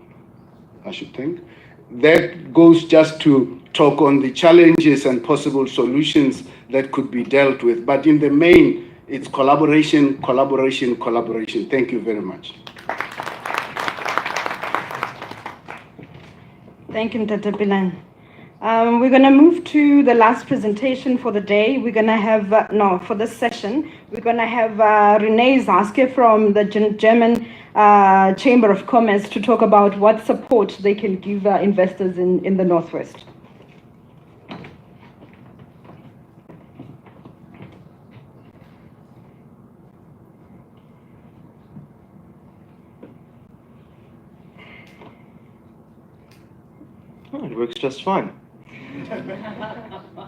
I should think, that goes just to talk on the challenges and possible solutions that could be dealt with. But in the main, it's collaboration, collaboration, collaboration. Thank you very much. Thank you, Mtata Pilan. We're going to move to the last presentation for the day. We're going to have, for this session, we're going to have Renee Zaske from the German Chamber of Commerce to talk about what support they can give investors in the Northwest. Oh, it works just fine.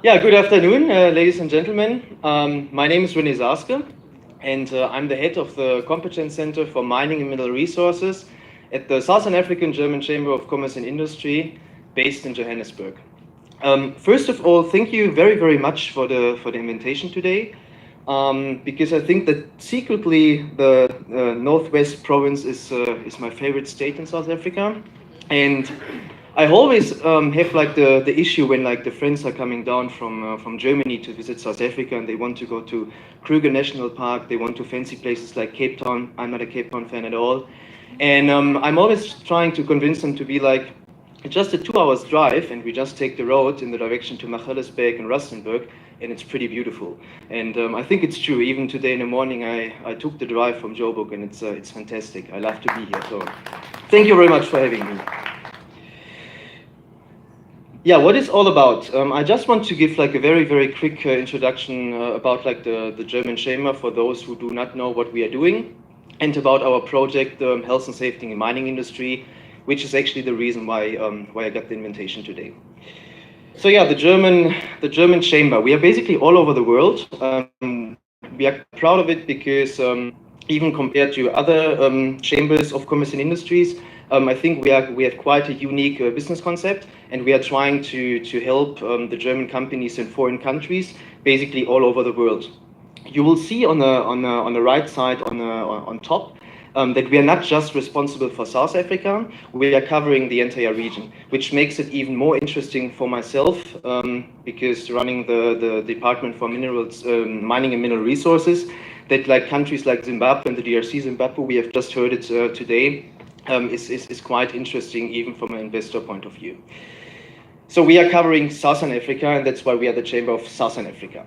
Yeah, good afternoon, ladies and gentlemen. My name is René Zaske, and I'm the head of the Competence Center for Mining and Mineral Resources at the Southern African German Chamber of Commerce and Industry, based in Johannesburg. First of all, thank you very, very much for the invitation today, because I think that secretly the Northwest Province is my favorite state in South Africa, and I always have like the issue when like the friends are coming down from Germany to visit South Africa and they want to go to Kruger National Park, they want to fancy places like Cape Town. I'm not a Cape Town fan at all, and I'm always trying to convince them to be like, it's just a 2 hours drive and we just take the road in the direction to Magaliesberg and Rustenburg, and it's pretty beautiful. And I think it's true. Even today in the morning I took the drive from Joburg, and it's fantastic. I love to be here. So thank you very much for having me. Yeah, what it's all about. I just want to give like a very, very quick introduction about like the German Chamber for those who do not know what we are doing, and about our project, Health and Safety in the Mining Industry, which is actually the reason why I got the invitation today. So yeah, the German Chamber. We are basically all over the world. We are proud of it because even compared to other chambers of commerce and industries, I think we have quite a unique business concept, and we are trying to help the German companies in foreign countries, basically all over the world. You will see on the right side on top that we are not just responsible for South Africa, we are covering the entire region, which makes it even more interesting for myself, because running the Department for Minerals, Mining and Mineral Resources, that like countries like Zimbabwe and the DRC Zimbabwe, we have just heard it today, is quite interesting even from an investor point of view. So we are covering Southern Africa, and that's why we are the Chamber of Southern Africa.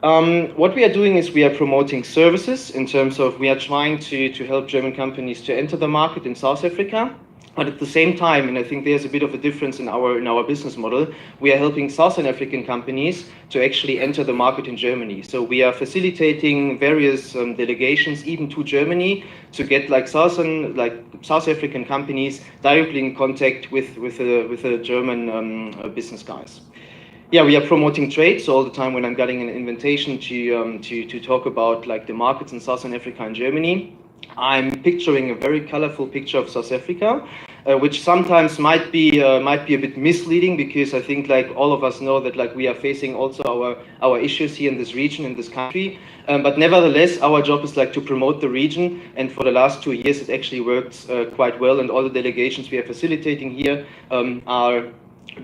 What we are doing is we are promoting services in terms of we are trying to help German companies to enter the market in South Africa, but at the same time, and I think there's a bit of a difference in our business model, we are helping Southern African companies to actually enter the market in Germany. So we are facilitating various delegations even to Germany to get like South African companies directly in contact with the German business guys. Yeah, we are promoting trade. So all the time when I'm getting an invitation to talk about like the markets in Southern Africa and Germany, I'm picturing a very colorful picture of South Africa, which sometimes might be a bit misleading, because I think like all of us know that like we are facing also our issues here in this region, in this country. But nevertheless, our job is like to promote the region, and for the last 2 years it actually works quite well, and all the delegations we are facilitating here are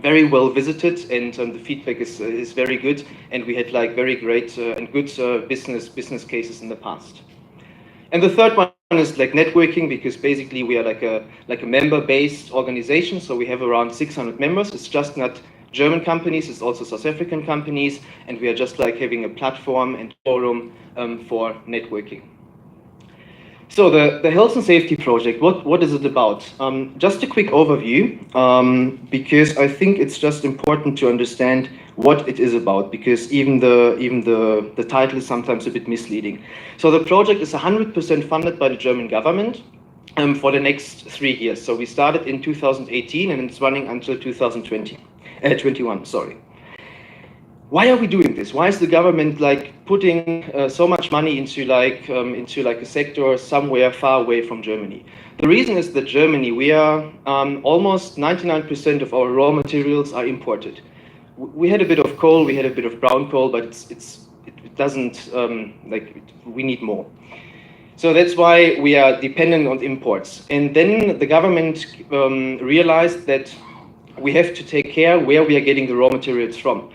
very well visited, and the feedback is very good, and we had like very great and good business cases in the past. And the third one is like networking, because basically we are like a member-based organization, so we have around 600 members. It's just not German companies, it's also South African companies, and we are just like having a platform and forum for networking. So the health and safety project, what is it about? Just a quick overview, because I think it's just important to understand what it is about, because even the title is sometimes a bit misleading. So the project is 100% funded by the German government for the next 3 years. So we started in 2018 and it's running until 2021. why are we doing this? Why is the government like putting so much money into like a sector somewhere far away from Germany? The reason is that Germany, we are almost 99% of our raw materials are imported. We had a bit of coal, we had a bit of brown coal, but it doesn't we need more. So that's why we are dependent on imports. And then the government realized that we have to take care where we are getting the raw materials from.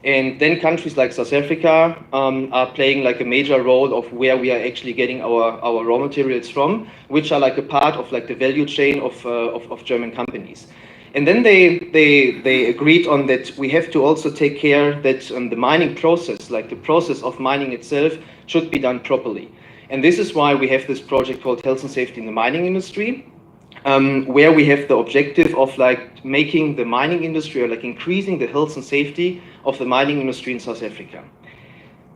And then countries like South Africa are playing like a major role of where we are actually getting our raw materials from, which are like a part of like the value chain of German companies. And then they agreed on that we have to also take care that the mining process, like the process of mining itself, should be done properly. And this is why we have this project called Health and Safety in the Mining Industry, where we have the objective of like making the mining industry or like increasing the health and safety of the mining industry in South Africa.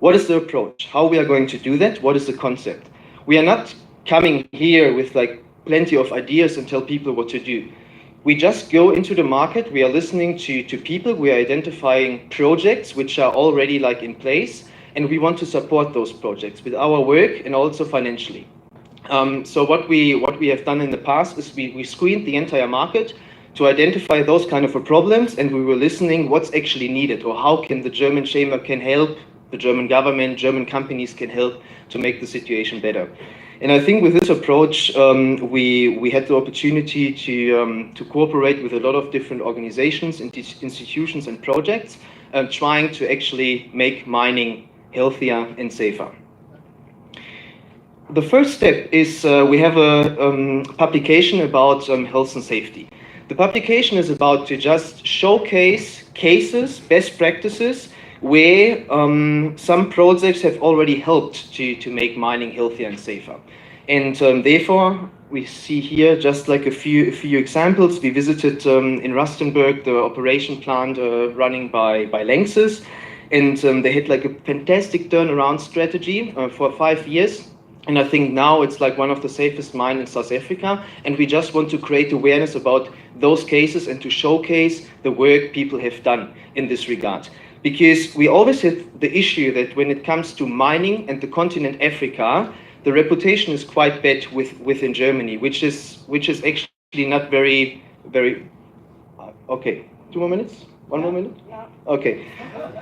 What is the approach? How we are going to do that? What is the concept? We are not coming here with like plenty of ideas and tell people what to do. We just go into the market, we are listening to people, we are identifying projects which are already like in place, and we want to support those projects with our work and also financially. So what we have done in the past is we screened the entire market to identify those kind of problems, and we were listening what's actually needed or how can the German chamber can help, the German government, German companies can help to make the situation better. And I think with this approach, we had the opportunity to cooperate with a lot of different organizations, institutions and projects, trying to actually make mining healthier and safer. The first step is we have a publication about health and safety. The publication is about to just showcase cases, best practices, where some projects have already helped to make mining healthier and safer. And therefore, we see here just like a few examples. We visited in Rustenburg the operation plant running by Lanxess, and they had like a fantastic turnaround strategy for 5 years. And I think now it's like one of the safest mines in South Africa. And we just want to create awareness about those cases and to showcase the work people have done in this regard. Because we always have the issue that when it comes to mining and the continent Africa, the reputation is quite bad within Germany, which is actually not very. Okay, 2 more minutes? 1 more minute? Yeah. Okay.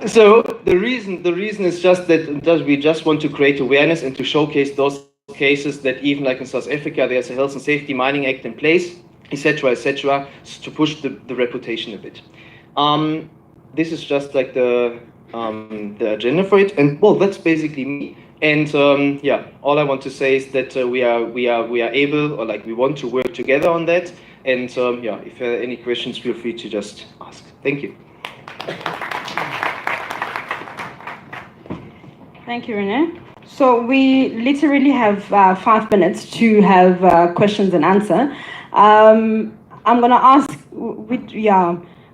So the reason is just that we just want to create awareness and to showcase those cases that even like in South Africa, there's a Health and Safety Mining Act in place, etc., to push the reputation a bit. This is just like the agenda for it, and well, that's basically me. And yeah, all I want to say is that we are able, or like we want to work together on that. And yeah, if there are any questions, feel free to just ask. Thank you. Thank you, Rene. So we literally have 5 minutes to have questions and answer. I'm going to ask,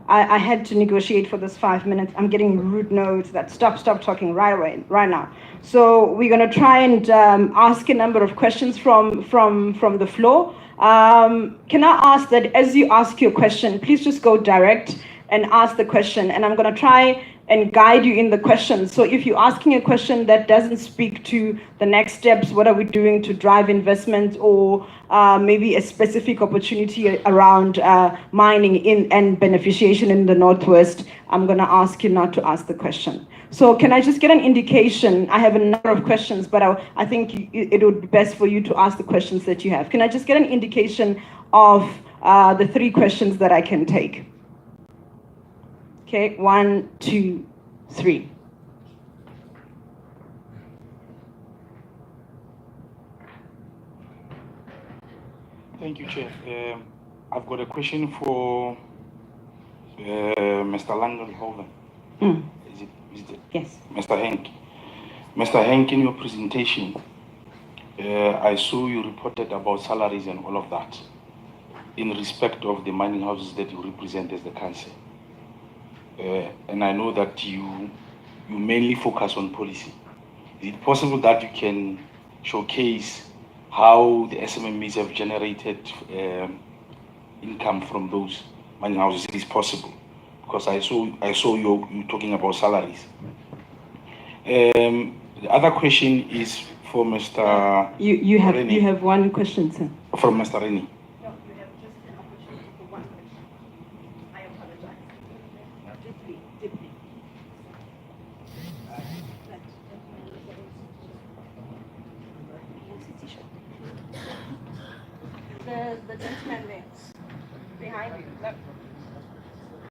I had to negotiate for this 5 minutes. I'm getting rude notes that stop talking right now. So we're going to try and ask a number of questions from the floor. Can I ask that as you ask your question, please just go direct and ask the question, and I'm going to try and guide you in the question. So if you're asking a question that doesn't speak to the next steps, what are we doing to drive investment, or maybe a specific opportunity around mining and beneficiation in the Northwest, I'm going to ask you not to ask the question. So can I just get an indication? I have a number of questions, but I think it would be best for you to ask the questions that you have. Can I just get an indication of the 3 questions that I can take? Okay, 1, 2, 3. Thank you, Chair. I've got a question for Mr. Langenhoven. Is it? Yes. Mr. Henk. Mr. Henk, in your presentation, I saw you reported about salaries and all of that in respect of the mining houses that you represent as the council. And I know that you mainly focus on policy. Is it possible that you can showcase how the SMMEs have generated income from those mining houses? It is possible, because I saw you talking about salaries. The other question is for Mr. You Rennie. have one question, sir. From Mr. Rennie.